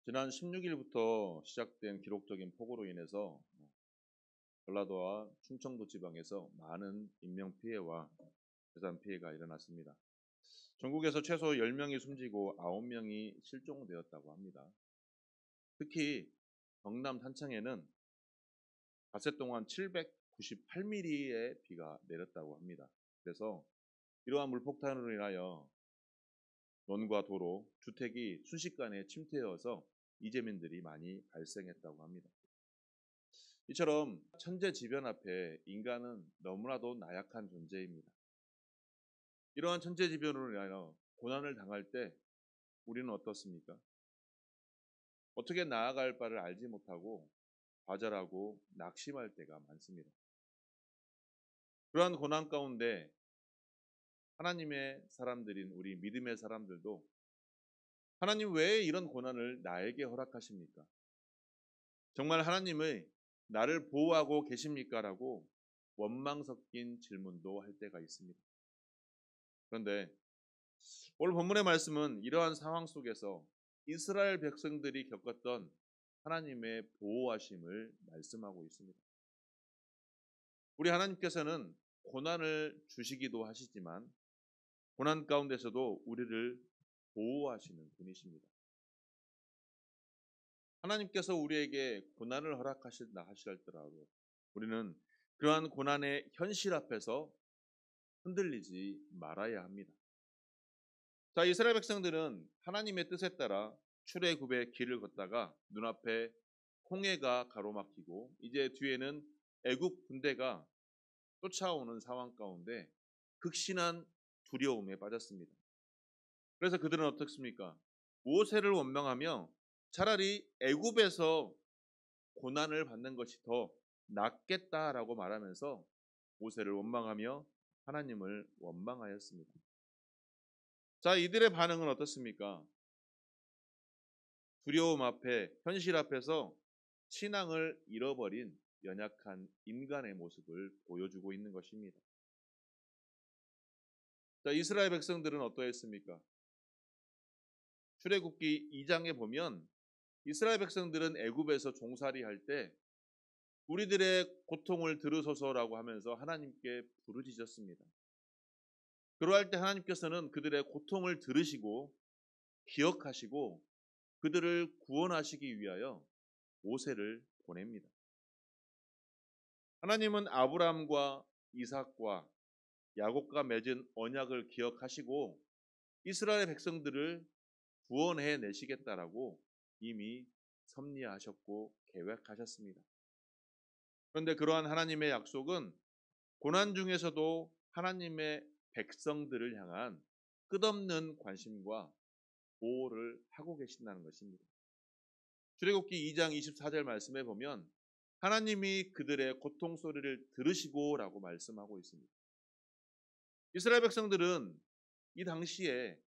지난 16일부터 시작된 기록적인 폭우로 인해서 전라도와 충청도 지방에서 많은 인명 피해와 재산 피해가 일어났습니다. 전국에서 최소 10명이 숨지고 9명이 실종되었다고 합니다. 특히 경남 탄창에는 닷새 동안 798mm의 비가 내렸다고 합니다. 그래서 이러한 물폭탄으로 인하여 논과 도로, 주택이 순식간에 침투되어서 이재민들이 많이 발생했다고 합니다. 이처럼 천재지변 앞에 인간은 너무나도 나약한 존재입니다. 이러한 천재지변으로 인하여 고난을 당할 때 우리는 어떻습니까? 어떻게 나아갈 바를 알지 못하고 좌절하고 낙심할 때가 많습니다. 그러한 고난 가운데 하나님의 사람들인 우리 믿음의 사람들도 하나님 왜 이런 고난을 나에게 허락하십니까? 정말 하나님의 나를 보호하고 계십니까? 라고 원망 섞인 질문도 할 때가 있습니다. 그런데 오늘 본문의 말씀은 이러한 상황 속에서 이스라엘 백성들이 겪었던 하나님의 보호하심을 말씀하고 있습니다. 우리 하나님께서는 고난을 주시기도 하시지만 고난 가운데서도 우리를 보호하시는 분이십니다. 하나님께서 우리에게 고난을 허락하신다 하시더라도 우리는 그러한 고난의 현실 앞에서 흔들리지 말아야 합니다. 자, 이스라엘 백성들은 하나님의 뜻에 따라 출애굽의 길을 걷다가 눈앞에 홍해가 가로막히고 이제 뒤에는 애국 군대가 쫓아오는 상황 가운데 극심한 두려움에 빠졌습니다. 그래서 그들은 어떻습니까? 모세를 원망하며 차라리 애굽에서 고난을 받는 것이 더 낫겠다라고 말하면서 모세를 원망하며 하나님을 원망하였습니다. 자, 이들의 반응은 어떻습니까? 두려움 앞에, 현실 앞에서 신앙을 잃어버린 연약한 인간의 모습을 보여주고 있는 것입니다. 자, 이스라엘 백성들은 어떠했습니까? 출애굽기 2장에 보면 이스라엘 백성들은 애굽에서 종살이 할 때 우리들의 고통을 들으소서라고 하면서 하나님께 부르짖었습니다. 그러할 때 하나님께서는 그들의 고통을 들으시고 기억하시고 그들을 구원하시기 위하여 모세를 보냅니다. 하나님은 아브라함과 이삭과 야곱과 맺은 언약을 기억하시고 이스라엘 백성들을 구원해 내시겠다라고 이미 섭리하셨고 계획하셨습니다. 그런데 그러한 하나님의 약속은 고난 중에서도 하나님의 백성들을 향한 끝없는 관심과 보호를 하고 계신다는 것입니다. 출애굽기 2장 24절 말씀에 보면 하나님이 그들의 고통 소리를 들으시고라고 말씀하고 있습니다. 이스라엘 백성들은 이 당시에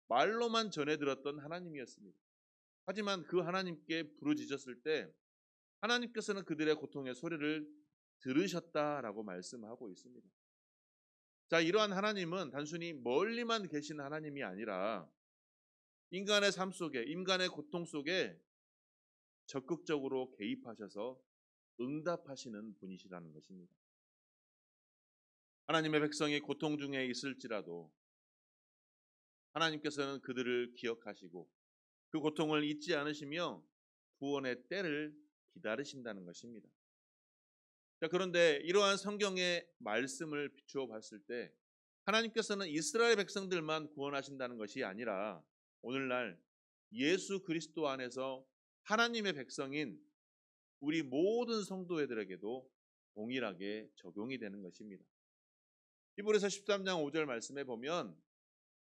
말로만 전해 들었던 하나님이었습니다. 하지만 그 하나님께 부르짖었을 때 하나님께서는 그들의 고통의 소리를 들으셨다라고 말씀하고 있습니다. 자, 이러한 하나님은 단순히 멀리만 계신 하나님이 아니라 인간의 삶 속에, 인간의 고통 속에 적극적으로 개입하셔서 응답하시는 분이시라는 것입니다. 하나님의 백성이 고통 중에 있을지라도 하나님께서는 그들을 기억하시고 그 고통을 잊지 않으시며 구원의 때를 기다리신다는 것입니다. 자, 그런데 이러한 성경의 말씀을 비추어 봤을 때 하나님께서는 이스라엘 백성들만 구원하신다는 것이 아니라 오늘날 예수 그리스도 안에서 하나님의 백성인 우리 모든 성도들에게도 동일하게 적용이 되는 것입니다. 히브리서 13장 5절 말씀에 보면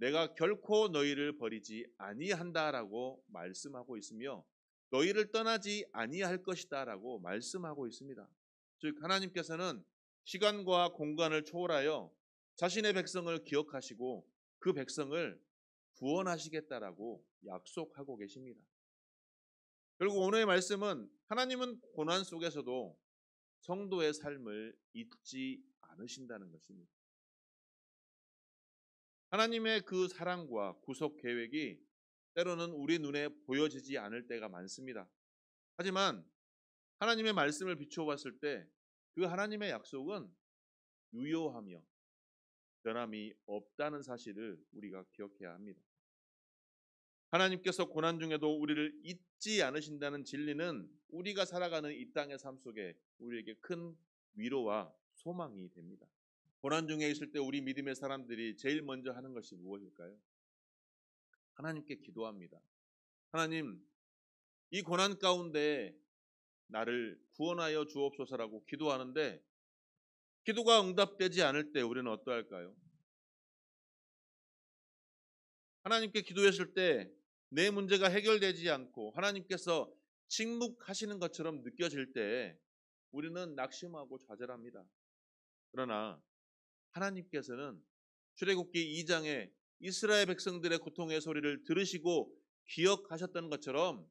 내가 결코 너희를 버리지 아니한다라고 말씀하고 있으며 너희를 떠나지 아니할 것이다라고 말씀하고 있습니다. 즉 하나님께서는 시간과 공간을 초월하여 자신의 백성을 기억하시고 그 백성을 구원하시겠다라고 약속하고 계십니다. 결국 오늘의 말씀은 하나님은 고난 속에서도 성도의 삶을 잊지 않으신다는 것입니다. 하나님의 그 사랑과 구속 계획이 때로는 우리 눈에 보여지지 않을 때가 많습니다. 하지만 하나님의 말씀을 비추어 봤을 때 그 하나님의 약속은 유효하며 변함이 없다는 사실을 우리가 기억해야 합니다. 하나님께서 고난 중에도 우리를 잊지 않으신다는 진리는 우리가 살아가는 이 땅의 삶 속에 우리에게 큰 위로와 소망이 됩니다. 고난 중에 있을 때 우리 믿음의 사람들이 제일 먼저 하는 것이 무엇일까요? 하나님께 기도합니다. 하나님, 이 고난 가운데 나를 구원하여 주옵소서라고 기도하는데 기도가 응답되지 않을 때 우리는 어떠할까요? 하나님께 기도했을 때 내 문제가 해결되지 않고 하나님께서 침묵하시는 것처럼 느껴질 때 우리는 낙심하고 좌절합니다. 그러나 하나님께서는 출애굽기 2장에 이스라엘 백성들의 고통의 소리를 들으시고 기억하셨던 것처럼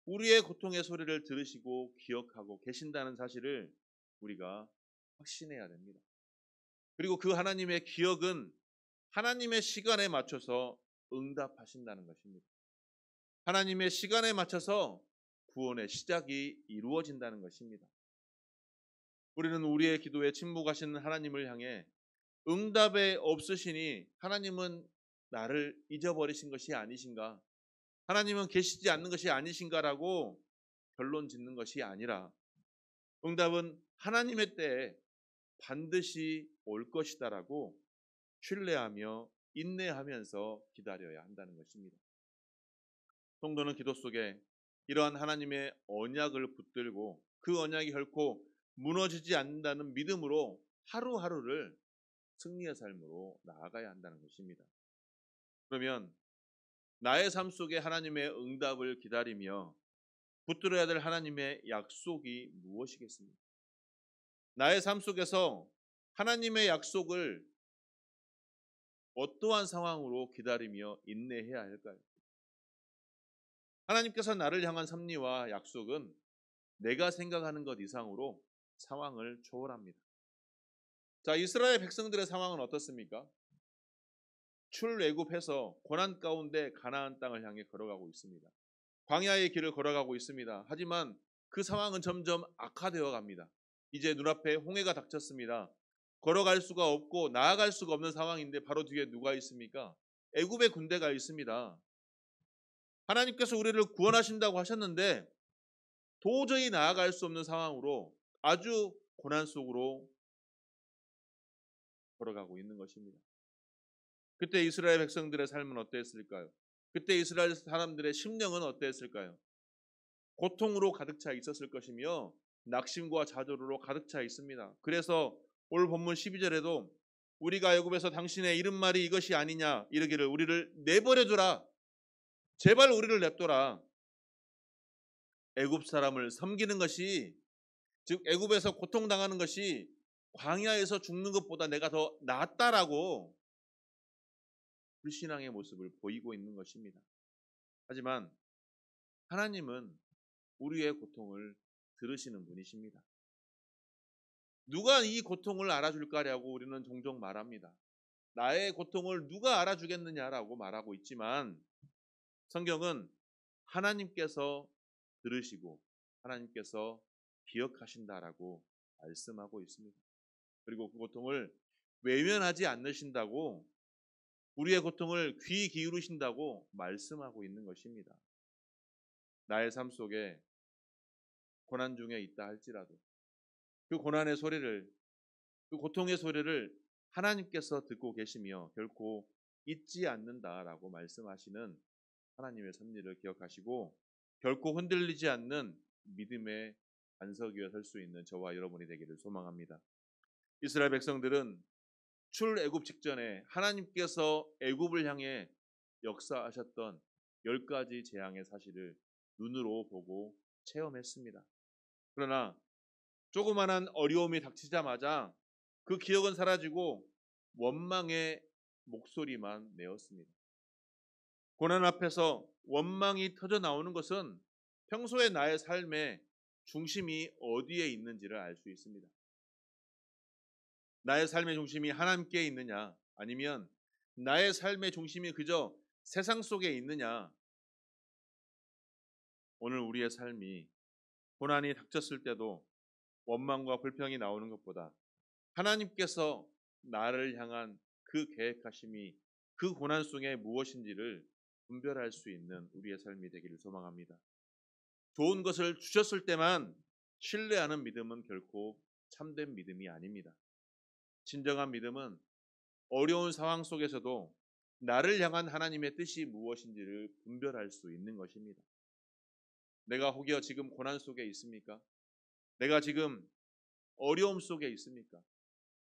우리의 고통의 소리를 들으시고 기억하고 계신다는 사실을 우리가 확신해야 됩니다. 그리고 그 하나님의 기억은 하나님의 시간에 맞춰서 응답하신다는 것입니다. 하나님의 시간에 맞춰서 구원의 시작이 이루어진다는 것입니다. 우리는 우리의 기도에 침묵하시는 하나님을 향해 응답에 없으시니 하나님은 나를 잊어버리신 것이 아니신가? 하나님은 계시지 않는 것이 아니신가라고 결론 짓는 것이 아니라 응답은 하나님의 때에 반드시 올 것이다라고 신뢰하며 인내하면서 기다려야 한다는 것입니다. 성도는 기도 속에 이러한 하나님의 언약을 붙들고 그 언약이 결코 무너지지 않는다는 믿음으로 하루하루를 승리의 삶으로 나아가야 한다는 것입니다. 그러면 나의 삶 속에 하나님의 응답을 기다리며 붙들어야 될 하나님의 약속이 무엇이겠습니까? 나의 삶 속에서 하나님의 약속을 어떠한 상황으로 기다리며 인내해야 할까요? 하나님께서 나를 향한 섭리와 약속은 내가 생각하는 것 이상으로 상황을 초월합니다. 자, 이스라엘 백성들의 상황은 어떻습니까? 출애굽해서 고난 가운데 가나안 땅을 향해 걸어가고 있습니다. 광야의 길을 걸어가고 있습니다. 하지만 그 상황은 점점 악화되어 갑니다. 이제 눈앞에 홍해가 닥쳤습니다. 걸어갈 수가 없고 나아갈 수가 없는 상황인데 바로 뒤에 누가 있습니까? 애굽의 군대가 있습니다. 하나님께서 우리를 구원하신다고 하셨는데 도저히 나아갈 수 없는 상황으로 아주 고난 속으로 걸어가고 있는 것입니다. 그때 이스라엘 백성들의 삶은 어땠을까요? 그때 이스라엘 사람들의 심령은 어땠을까요? 고통으로 가득 차 있었을 것이며 낙심과 좌절로 가득 차 있습니다. 그래서 오늘 본문 12절에도 우리가 애굽에서 당신의 이른 말이 이것이 아니냐 이르기를 우리를 내버려 두라. 제발 우리를 냅둬라. 애굽 사람을 섬기는 것이 즉 애굽에서 고통당하는 것이 광야에서 죽는 것보다 내가 더 낫다라고 불신앙의 모습을 보이고 있는 것입니다. 하지만 하나님은 우리의 고통을 들으시는 분이십니다. 누가 이 고통을 알아줄까라고 우리는 종종 말합니다. 나의 고통을 누가 알아주겠느냐라고 말하고 있지만 성경은 하나님께서 들으시고 하나님께서 기억하신다라고 말씀하고 있습니다. 그리고 그 고통을 외면하지 않으신다고 우리의 고통을 귀 기울이신다고 말씀하고 있는 것입니다. 나의 삶 속에 고난 중에 있다 할지라도 그 고난의 소리를 그 고통의 소리를 하나님께서 듣고 계시며 결코 잊지 않는다라고 말씀하시는 하나님의 섭리를 기억하시고 결코 흔들리지 않는 믿음의 반석 위에 설 수 있는 저와 여러분이 되기를 소망합니다. 이스라엘 백성들은 출애굽 직전에 하나님께서 애굽을 향해 역사하셨던 10가지 재앙의 사실을 눈으로 보고 체험했습니다. 그러나 조그만한 어려움이 닥치자마자 그 기억은 사라지고 원망의 목소리만 내었습니다. 고난 앞에서 원망이 터져 나오는 것은 평소에 나의 삶의 중심이 어디에 있는지를 알 수 있습니다. 나의 삶의 중심이 하나님께 있느냐 아니면 나의 삶의 중심이 그저 세상 속에 있느냐 오늘 우리의 삶이 고난이 닥쳤을 때도 원망과 불평이 나오는 것보다 하나님께서 나를 향한 그 계획하심이 그 고난 속에 무엇인지를 분별할 수 있는 우리의 삶이 되기를 소망합니다. 좋은 것을 주셨을 때만 신뢰하는 믿음은 결코 참된 믿음이 아닙니다. 진정한 믿음은 어려운 상황 속에서도 나를 향한 하나님의 뜻이 무엇인지를 분별할 수 있는 것입니다. 내가 혹여 지금 고난 속에 있습니까? 내가 지금 어려움 속에 있습니까?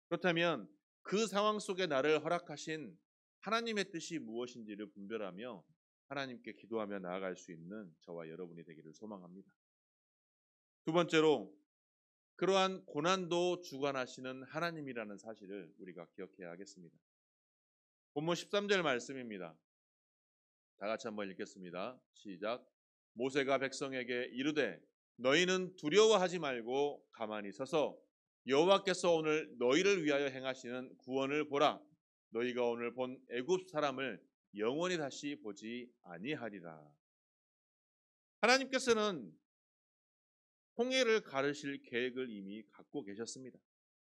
그렇다면 그 상황 속에 나를 허락하신 하나님의 뜻이 무엇인지를 분별하며 하나님께 기도하며 나아갈 수 있는 저와 여러분이 되기를 소망합니다. 두 번째로, 그러한 고난도 주관하시는 하나님이라는 사실을 우리가 기억해야 하겠습니다. 본문 13절 말씀입니다. 다 같이 한번 읽겠습니다. 시작. 모세가 백성에게 이르되 너희는 두려워하지 말고 가만히 서서 여호와께서 오늘 너희를 위하여 행하시는 구원을 보라. 너희가 오늘 본 애굽 사람을 영원히 다시 보지 아니하리라. 하나님께서는 홍해를 가르실 계획을 이미 갖고 계셨습니다.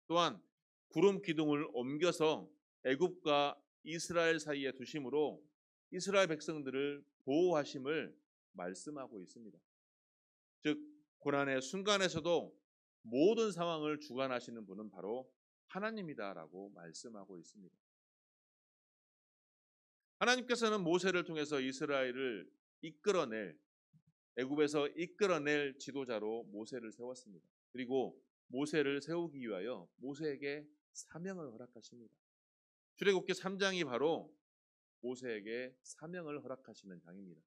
또한 구름 기둥을 옮겨서 애굽과 이스라엘 사이에 두심으로 이스라엘 백성들을 보호하심을 말씀하고 있습니다. 즉 고난의 순간에서도 모든 상황을 주관하시는 분은 바로 하나님이다라고 말씀하고 있습니다. 하나님께서는 모세를 통해서 이스라엘을 이끌어낼 애굽에서 이끌어낼 지도자로 모세를 세웠습니다. 그리고 모세를 세우기 위하여 모세에게 사명을 허락하십니다. 출애굽기 3장이 바로 모세에게 사명을 허락하시는 장입니다.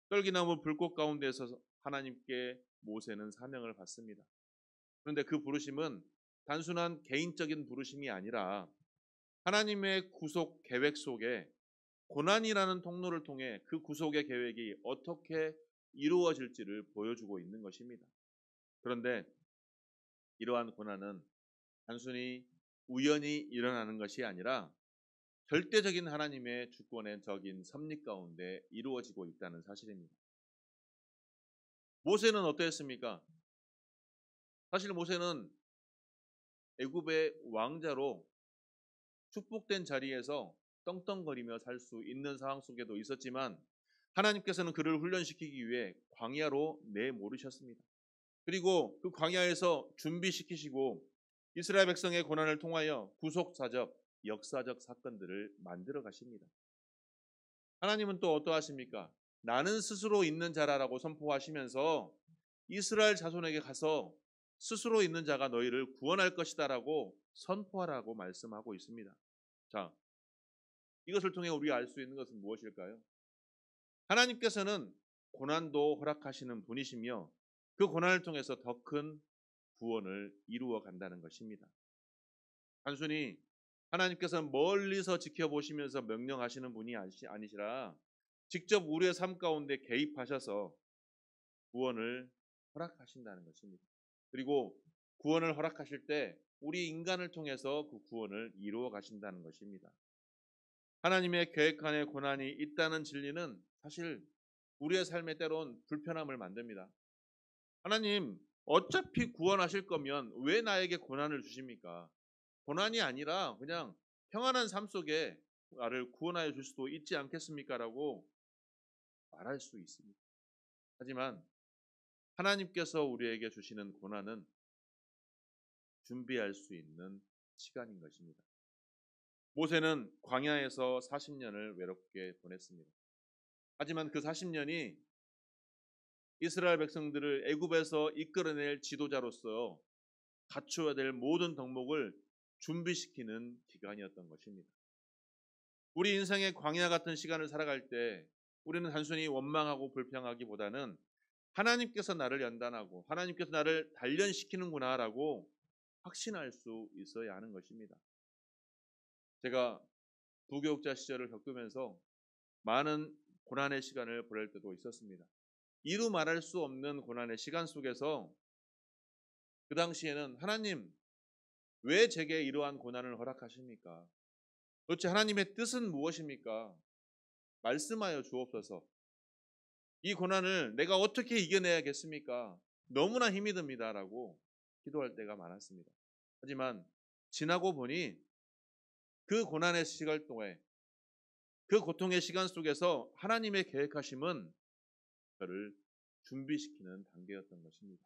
떨기나무 불꽃 가운데서 하나님께 모세는 사명을 받습니다. 그런데 그 부르심은 단순한 개인적인 부르심이 아니라 하나님의 구속 계획 속에 고난이라는 통로를 통해 그 구속의 계획이 어떻게 이루어질지를 보여주고 있는 것입니다. 그런데 이러한 고난은 단순히 우연히 일어나는 것이 아니라 절대적인 하나님의 주권의 적인 섭리 가운데 이루어지고 있다는 사실입니다. 모세는 어떠했습니까? 사실 모세는 애굽의 왕자로 축복된 자리에서 떵떵거리며 살 수 있는 상황 속에도 있었지만 하나님께서는 그를 훈련시키기 위해 광야로 내모르셨습니다. 그리고 그 광야에서 준비시키시고 이스라엘 백성의 고난을 통하여 구속사적, 역사적 사건들을 만들어 가십니다. 하나님은 또 어떠하십니까? 나는 스스로 있는 자라라고 선포하시면서 이스라엘 자손에게 가서 스스로 있는 자가 너희를 구원할 것이다라고 선포하라고 말씀하고 있습니다. 자, 이것을 통해 우리가 알 수 있는 것은 무엇일까요? 하나님께서는 고난도 허락하시는 분이시며 그 고난을 통해서 더 큰 구원을 이루어 간다는 것입니다. 단순히 하나님께서는 멀리서 지켜보시면서 명령하시는 분이 아니시라 직접 우리의 삶 가운데 개입하셔서 구원을 허락하신다는 것입니다. 그리고 구원을 허락하실 때 우리 인간을 통해서 그 구원을 이루어 가신다는 것입니다. 하나님의 계획 안에 고난이 있다는 진리는 사실 우리의 삶에 때론 불편함을 만듭니다. 하나님, 어차피 구원하실 거면 왜 나에게 고난을 주십니까? 고난이 아니라 그냥 평안한 삶 속에 나를 구원하여 줄 수도 있지 않겠습니까? 라고 말할 수 있습니다. 하지만 하나님께서 우리에게 주시는 고난은 준비할 수 있는 시간인 것입니다. 모세는 광야에서 40년을 외롭게 보냈습니다. 하지만 그 40년이 이스라엘 백성들을 애굽에서 이끌어낼 지도자로서 갖추어야 될 모든 덕목을 준비시키는 기간이었던 것입니다. 우리 인생의 광야 같은 시간을 살아갈 때 우리는 단순히 원망하고 불평하기보다는 하나님께서 나를 연단하고 하나님께서 나를 단련시키는구나라고 확신할 수 있어야 하는 것입니다. 제가 부교육자 시절을 겪으면서 많은 고난의 시간을 보낼 때도 있었습니다. 이루 말할 수 없는 고난의 시간 속에서 그 당시에는 하나님, 왜 제게 이러한 고난을 허락하십니까? 도대체 하나님의 뜻은 무엇입니까? 말씀하여 주옵소서. 이 고난을 내가 어떻게 이겨내야겠습니까? 너무나 힘이 듭니다라고 기도할 때가 많았습니다. 하지만 지나고 보니 그 고난의 시간 동안 그 고통의 시간 속에서 하나님의 계획하심은 저를 준비시키는 단계였던 것입니다.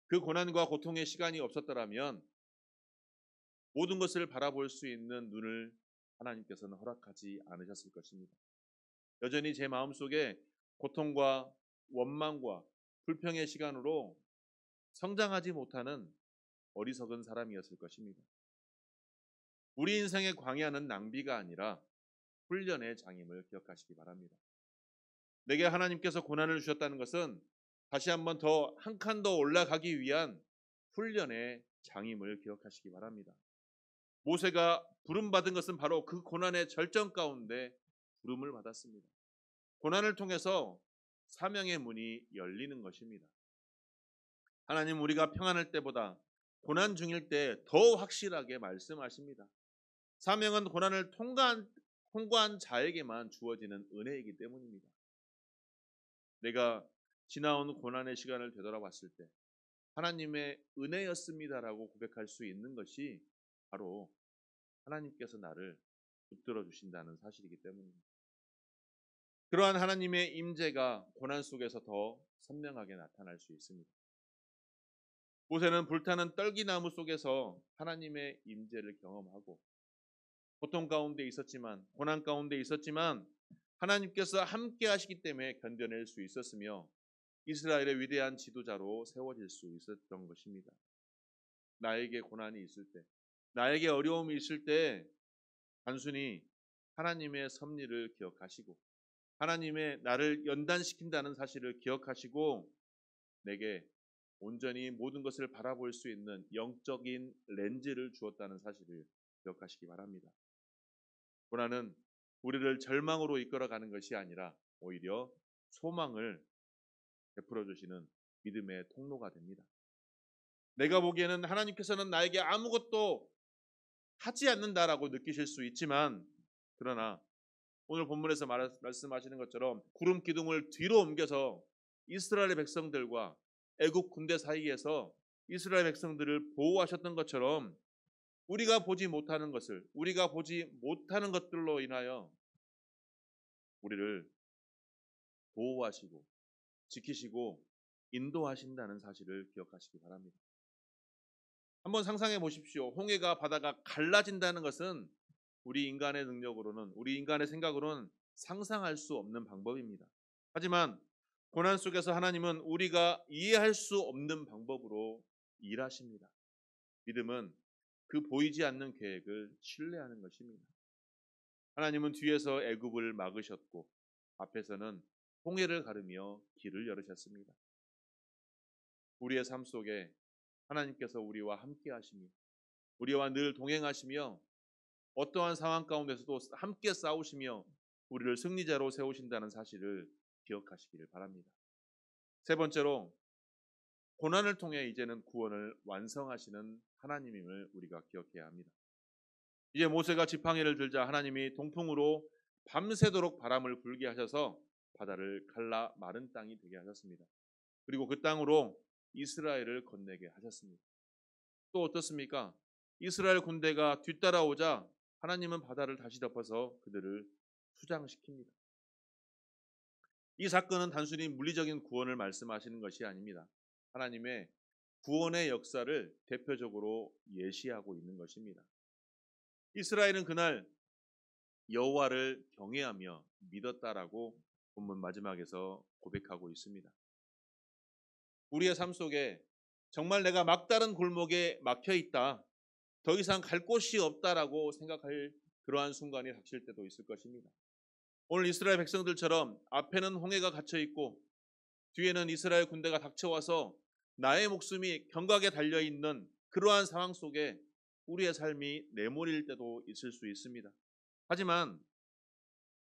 그 고난과 고통의 시간이 없었더라면 모든 것을 바라볼 수 있는 눈을 하나님께서는 허락하지 않으셨을 것입니다. 여전히 제 마음속에 고통과 원망과 불평의 시간으로 성장하지 못하는 어리석은 사람이었을 것입니다. 우리 인생의 광야는 낭비가 아니라 훈련의 장임을 기억하시기 바랍니다. 내게 하나님께서 고난을 주셨다는 것은 다시 한번 더 한 칸 더 올라가기 위한 훈련의 장임을 기억하시기 바랍니다. 모세가 부름받은 것은 바로 그 고난의 절정 가운데 부름을 받았습니다. 고난을 통해서 사명의 문이 열리는 것입니다. 하나님 우리가 평안할 때보다 고난 중일 때 더 확실하게 말씀하십니다. 사명은 고난을 통과한 자에게만 주어지는 은혜이기 때문입니다. 내가 지나온 고난의 시간을 되돌아봤을 때 하나님의 은혜였습니다라고 고백할 수 있는 것이 바로 하나님께서 나를 붙들어 주신다는 사실이기 때문입니다. 그러한 하나님의 임재가 고난 속에서 더 선명하게 나타날 수 있습니다. 모세는 불타는 떨기나무 속에서 하나님의 임재를 경험하고 고통 가운데 있었지만 고난 가운데 있었지만 하나님께서 함께 하시기 때문에 견뎌낼 수 있었으며 이스라엘의 위대한 지도자로 세워질 수 있었던 것입니다. 나에게 고난이 있을 때, 나에게 어려움이 있을 때 단순히 하나님의 섭리를 기억하시고 하나님의 나를 연단시킨다는 사실을 기억하시고 내게 온전히 모든 것을 바라볼 수 있는 영적인 렌즈를 주었다는 사실을 기억하시기 바랍니다. 고난은 우리를 절망으로 이끌어가는 것이 아니라 오히려 소망을 베풀어 주시는 믿음의 통로가 됩니다. 내가 보기에는 하나님께서는 나에게 아무것도 하지 않는다라고 느끼실 수 있지만 그러나 오늘 본문에서 말씀하시는 것처럼 구름 기둥을 뒤로 옮겨서 이스라엘 백성들과 애굽 군대 사이에서 이스라엘 백성들을 보호하셨던 것처럼 우리가 보지 못하는 것을 우리가 보지 못하는 것들로 인하여 우리를 보호하시고 지키시고 인도하신다는 사실을 기억하시기 바랍니다. 한번 상상해 보십시오. 홍해가 바다가 갈라진다는 것은 우리 인간의 능력으로는 우리 인간의 생각으로는 상상할 수 없는 방법입니다. 하지만 고난 속에서 하나님은 우리가 이해할 수 없는 방법으로 일하십니다. 믿음은 그 보이지 않는 계획을 신뢰하는 것입니다. 하나님은 뒤에서 애굽을 막으셨고 앞에서는 홍해를 가르며 길을 열으셨습니다. 우리의 삶 속에 하나님께서 우리와 함께 하시며 우리와 늘 동행하시며 어떠한 상황 가운데서도 함께 싸우시며 우리를 승리자로 세우신다는 사실을 기억하시기를 바랍니다. 세 번째로 고난을 통해 이제는 구원을 완성하시는 하나님임을 우리가 기억해야 합니다. 이제 모세가 지팡이를 들자 하나님이 동풍으로 밤새도록 바람을 불게 하셔서 바다를 갈라 마른 땅이 되게 하셨습니다. 그리고 그 땅으로 이스라엘을 건네게 하셨습니다. 또 어떻습니까? 이스라엘 군대가 뒤따라오자 하나님은 바다를 다시 덮어서 그들을 수장시킵니다. 이 사건은 단순히 물리적인 구원을 말씀하시는 것이 아닙니다. 하나님의 구원의 역사를 대표적으로 예시하고 있는 것입니다. 이스라엘은 그날 여호와를 경외하며 믿었다라고 본문 마지막에서 고백하고 있습니다. 우리의 삶 속에 정말 내가 막다른 골목에 막혀 있다. 더 이상 갈 곳이 없다라고 생각할 그러한 순간이 닥칠 때도 있을 것입니다. 오늘 이스라엘 백성들처럼 앞에는 홍해가 갇혀 있고 뒤에는 이스라엘 군대가 닥쳐와서 나의 목숨이 경각에 달려 있는 그러한 상황 속에 우리의 삶이 내몰릴 때도 있을 수 있습니다. 하지만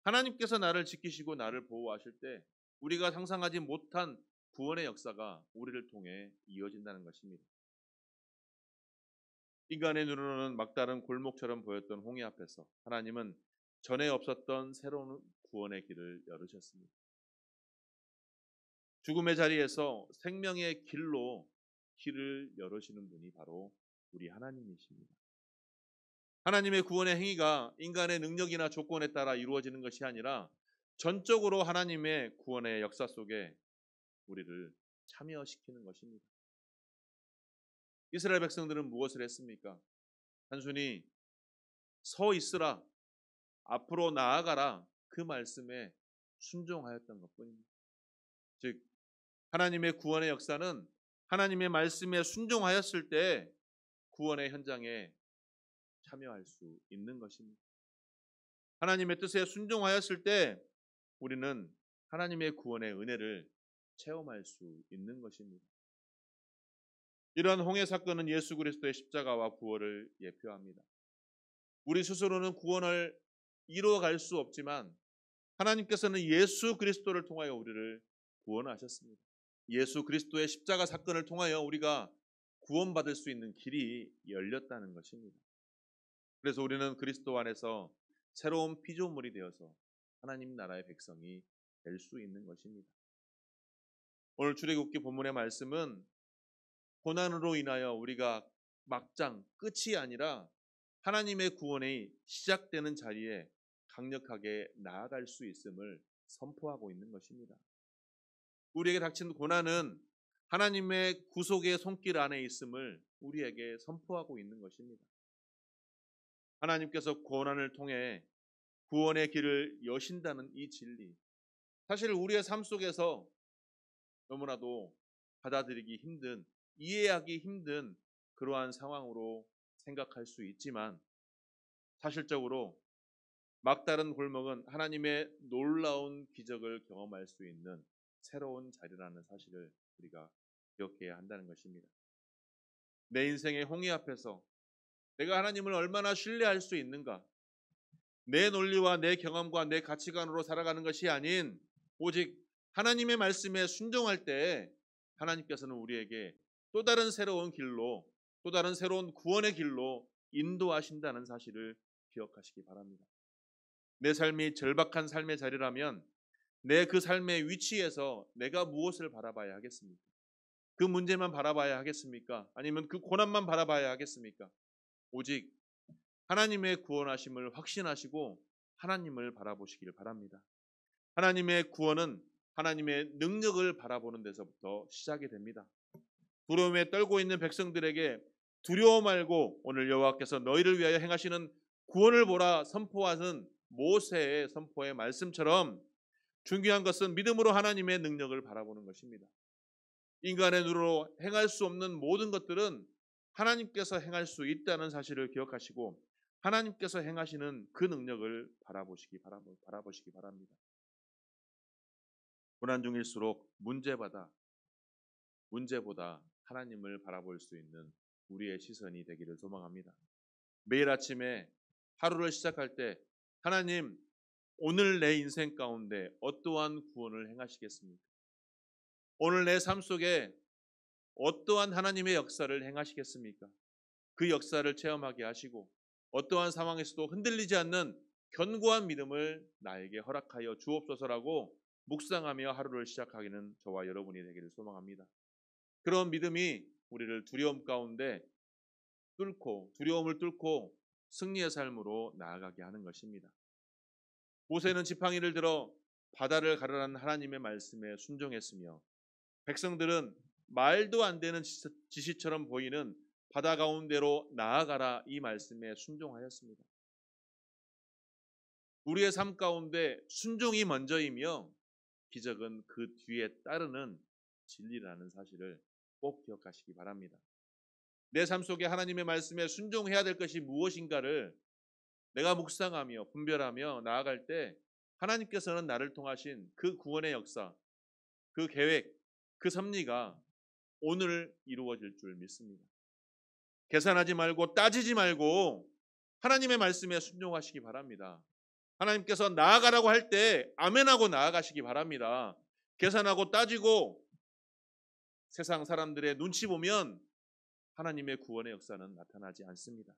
하나님께서 나를 지키시고 나를 보호하실 때 우리가 상상하지 못한 구원의 역사가 우리를 통해 이어진다는 것입니다. 인간의 눈으로는 막다른 골목처럼 보였던 홍해 앞에서 하나님은 전에 없었던 새로운 구원의 길을 열으셨습니다. 죽음의 자리에서 생명의 길로 길을 열으시는 분이 바로 우리 하나님이십니다. 하나님의 구원의 행위가 인간의 능력이나 조건에 따라 이루어지는 것이 아니라 전적으로 하나님의 구원의 역사 속에 우리를 참여시키는 것입니다. 이스라엘 백성들은 무엇을 했습니까? 단순히 서 있으라, 앞으로 나아가라, 그 말씀에 순종하였던 것뿐입니다. 즉 하나님의 구원의 역사는 하나님의 말씀에 순종하였을 때 구원의 현장에 참여할 수 있는 것입니다. 하나님의 뜻에 순종하였을 때 우리는 하나님의 구원의 은혜를 체험할 수 있는 것입니다. 이러한 홍해 사건은 예수 그리스도의 십자가와 부활을 예표합니다. 우리 스스로는 구원을 이루어갈 수 없지만 하나님께서는 예수 그리스도를 통하여 우리를 구원하셨습니다. 예수 그리스도의 십자가 사건을 통하여 우리가 구원받을 수 있는 길이 열렸다는 것입니다. 그래서 우리는 그리스도 안에서 새로운 피조물이 되어서 하나님 나라의 백성이 될 수 있는 것입니다. 오늘 출애굽기 본문의 말씀은 고난으로 인하여 우리가 막장 끝이 아니라 하나님의 구원이 시작되는 자리에 강력하게 나아갈 수 있음을 선포하고 있는 것입니다. 우리에게 닥친 고난은 하나님의 구속의 손길 안에 있음을 우리에게 선포하고 있는 것입니다. 하나님께서 고난을 통해 구원의 길을 여신다는 이 진리, 사실 우리의 삶 속에서 너무나도 받아들이기 힘든, 이해하기 힘든 그러한 상황으로 생각할 수 있지만 사실적으로 막다른 골목은 하나님의 놀라운 기적을 경험할 수 있는 새로운 자리라는 사실을 우리가 기억해야 한다는 것입니다. 내 인생의 홍해 앞에서 내가 하나님을 얼마나 신뢰할 수 있는가? 내 논리와 내 경험과 내 가치관으로 살아가는 것이 아닌 오직 하나님의 말씀에 순종할 때 하나님께서는 우리에게 또 다른 새로운 길로, 또 다른 새로운 구원의 길로 인도하신다는 사실을 기억하시기 바랍니다. 내 삶이 절박한 삶의 자리라면 내 그 삶의 위치에서 내가 무엇을 바라봐야 하겠습니까? 그 문제만 바라봐야 하겠습니까? 아니면 그 고난만 바라봐야 하겠습니까? 오직 하나님의 구원하심을 확신하시고 하나님을 바라보시길 바랍니다. 하나님의 구원은 하나님의 능력을 바라보는 데서부터 시작이 됩니다. 두려움에 떨고 있는 백성들에게 두려워 말고 오늘 여호와께서 너희를 위하여 행하시는 구원을 보라 선포하는 모세의 선포의 말씀처럼 중요한 것은 믿음으로 하나님의 능력을 바라보는 것입니다. 인간의 눈으로 행할 수 없는 모든 것들은 하나님께서 행할 수 있다는 사실을 기억하시고 하나님께서 행하시는 그 능력을 바라보시기 바랍니다. 고난 중일수록 문제보다 하나님을 바라볼 수 있는 우리의 시선이 되기를 소망합니다. 매일 아침에 하루를 시작할 때 하나님, 오늘 내 인생 가운데 어떠한 구원을 행하시겠습니까? 오늘 내 삶 속에 어떠한 하나님의 역사를 행하시겠습니까? 그 역사를 체험하게 하시고 어떠한 상황에서도 흔들리지 않는 견고한 믿음을 나에게 허락하여 주옵소서라고 묵상하며 하루를 시작하기는 저와 여러분이 되기를 소망합니다. 그런 믿음이 우리를 두려움 가운데 두려움을 뚫고 승리의 삶으로 나아가게 하는 것입니다. 모세는 지팡이를 들어 바다를 가르라는 하나님의 말씀에 순종했으며 백성들은 말도 안 되는 지시처럼 보이는 바다 가운데로 나아가라 이 말씀에 순종하였습니다. 우리의 삶 가운데 순종이 먼저이며 기적은 그 뒤에 따르는 진리라는 사실을 꼭 기억하시기 바랍니다. 내 삶 속에 하나님의 말씀에 순종해야 될 것이 무엇인가를 내가 묵상하며 분별하며 나아갈 때 하나님께서는 나를 통하신 그 구원의 역사, 그 계획, 그 섭리가 오늘 이루어질 줄 믿습니다. 계산하지 말고 따지지 말고 하나님의 말씀에 순종하시기 바랍니다. 하나님께서 나아가라고 할 때 아멘하고 나아가시기 바랍니다. 계산하고 따지고 세상 사람들의 눈치 보면 하나님의 구원의 역사는 나타나지 않습니다.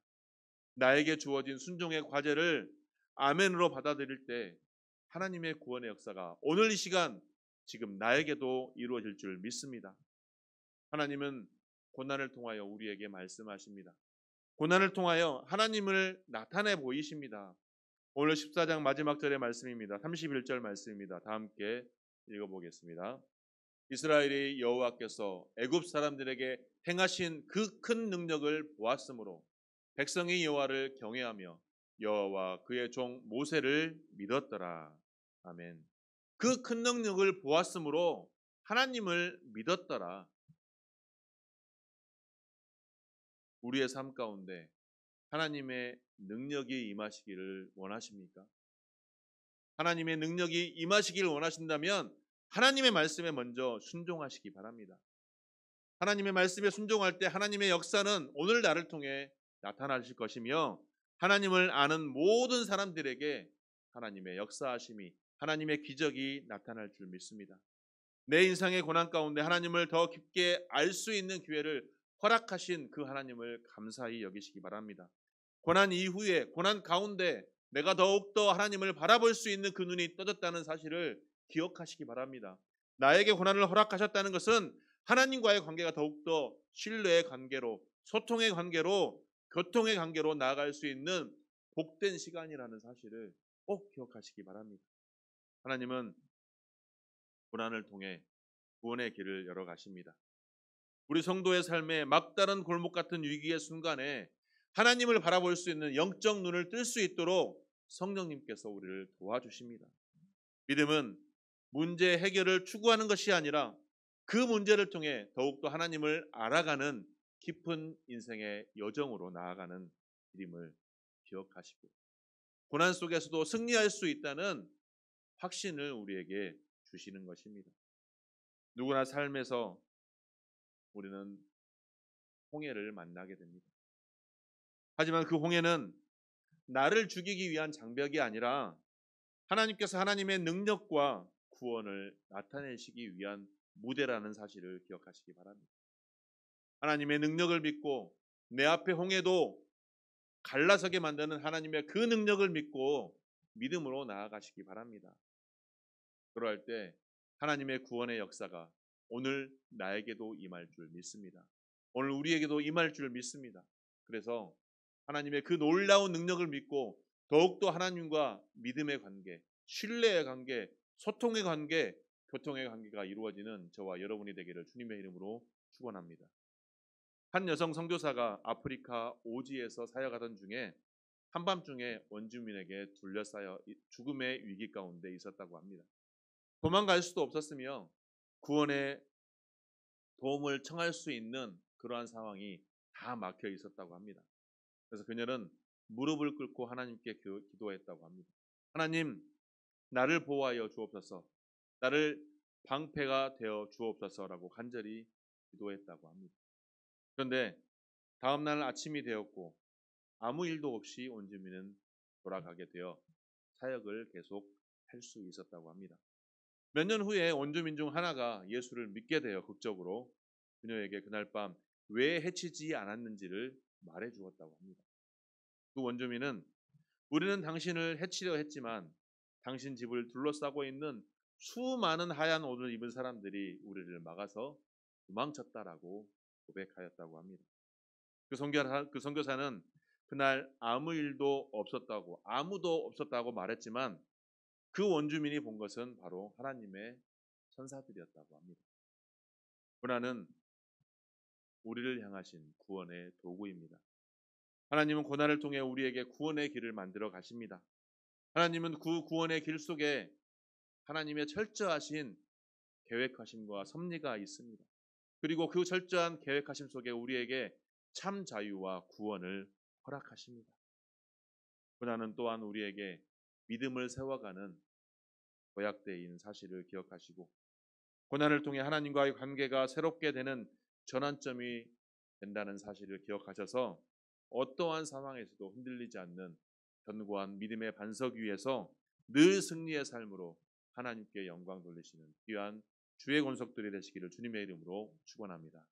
나에게 주어진 순종의 과제를 아멘으로 받아들일 때 하나님의 구원의 역사가 오늘 이 시간 지금 나에게도 이루어질 줄 믿습니다. 하나님은 고난을 통하여 우리에게 말씀하십니다. 고난을 통하여 하나님을 나타내 보이십니다. 오늘 14장 마지막 절의 말씀입니다. 31절 말씀입니다. 다 함께 읽어보겠습니다. 이스라엘이 여호와께서 애굽 사람들에게 행하신 그 큰 능력을 보았으므로 백성이 여호와를 경외하며 여호와와 그의 종 모세를 믿었더라. 아멘. 그 큰 능력을 보았으므로 하나님을 믿었더라. 우리의 삶 가운데 하나님의 능력이 임하시기를 원하십니까? 하나님의 능력이 임하시기를 원하신다면 하나님의 말씀에 먼저 순종하시기 바랍니다. 하나님의 말씀에 순종할 때 하나님의 역사는 오늘 나를 통해 나타나실 것이며 하나님을 아는 모든 사람들에게 하나님의 역사하심이 하나님의 기적이 나타날 줄 믿습니다. 내 인생의 고난 가운데 하나님을 더 깊게 알 수 있는 기회를 허락하신 그 하나님을 감사히 여기시기 바랍니다. 고난 이후에 고난 가운데 내가 더욱더 하나님을 바라볼 수 있는 그 눈이 떠졌다는 사실을 기억하시기 바랍니다. 나에게 고난을 허락하셨다는 것은 하나님과의 관계가 더욱더 신뢰의 관계로, 소통의 관계로, 교통의 관계로 나아갈 수 있는 복된 시간이라는 사실을 꼭 기억하시기 바랍니다. 하나님은 고난을 통해 구원의 길을 열어가십니다. 우리 성도의 삶에 막다른 골목 같은 위기의 순간에 하나님을 바라볼 수 있는 영적 눈을 뜰 수 있도록 성령님께서 우리를 도와주십니다. 믿음은 문제 해결을 추구하는 것이 아니라 그 문제를 통해 더욱더 하나님을 알아가는 깊은 인생의 여정으로 나아가는 길임을 기억하시고 고난 속에서도 승리할 수 있다는 확신을 우리에게 주시는 것입니다. 누구나 삶에서 우리는 홍해를 만나게 됩니다. 하지만 그 홍해는 나를 죽이기 위한 장벽이 아니라 하나님께서 하나님의 능력과 구원을 나타내시기 위한 무대라는 사실을 기억하시기 바랍니다. 하나님의 능력을 믿고 내 앞에 홍해도 갈라서게 만드는 하나님의 그 능력을 믿고 믿음으로 나아가시기 바랍니다. 그러할 때 하나님의 구원의 역사가 오늘 나에게도 임할 줄 믿습니다. 오늘 우리에게도 임할 줄 믿습니다. 그래서 하나님의 그 놀라운 능력을 믿고 더욱더 하나님과 믿음의 관계, 신뢰의 관계, 소통의 관계, 교통의 관계가 이루어지는 저와 여러분이 되기를 주님의 이름으로 축원합니다. 한 여성 선교사가 아프리카 오지에서 사역하던 중에 한밤중에 원주민에게 둘러싸여 죽음의 위기 가운데 있었다고 합니다. 도망갈 수도 없었으며 구원의 도움을 청할 수 있는 그러한 상황이 다 막혀 있었다고 합니다. 그래서 그녀는 무릎을 꿇고 하나님께 기도했다고 합니다. 하나님, 나를 보호하여 주옵소서, 나를 방패가 되어 주옵소서라고 간절히 기도했다고 합니다. 그런데 다음 날 아침이 되었고 아무 일도 없이 원주민은 돌아가게 되어 사역을 계속 할 수 있었다고 합니다. 몇 년 후에 원주민 중 하나가 예수를 믿게 되어 극적으로 그녀에게 그날 밤 왜 해치지 않았는지를 말해 주었다고 합니다. 그 원주민은 우리는 당신을 해치려 했지만 당신 집을 둘러싸고 있는 수많은 하얀 옷을 입은 사람들이 우리를 막아서 도망쳤다라고 고백하였다고 합니다. 그 선교사는 그날 아무 일도 없었다고 아무도 없었다고 말했지만 그 원주민이 본 것은 바로 하나님의 천사들이었다고 합니다. 고난은 우리를 향하신 구원의 도구입니다. 하나님은 고난을 통해 우리에게 구원의 길을 만들어 가십니다. 하나님은 그 구원의 길 속에 하나님의 철저하신 계획하심과 섭리가 있습니다. 그리고 그 철저한 계획하심 속에 우리에게 참 자유와 구원을 허락하십니다. 고난은 또한 우리에게 믿음을 세워가는 도약대인 사실을 기억하시고 고난을 통해 하나님과의 관계가 새롭게 되는 전환점이 된다는 사실을 기억하셔서 어떠한 상황에서도 흔들리지 않는 견고한 믿음의 반석 위에서 늘 승리의 삶으로 하나님께 영광 돌리시는 귀한 주의 권속들이 되시기를 주님의 이름으로 축원합니다.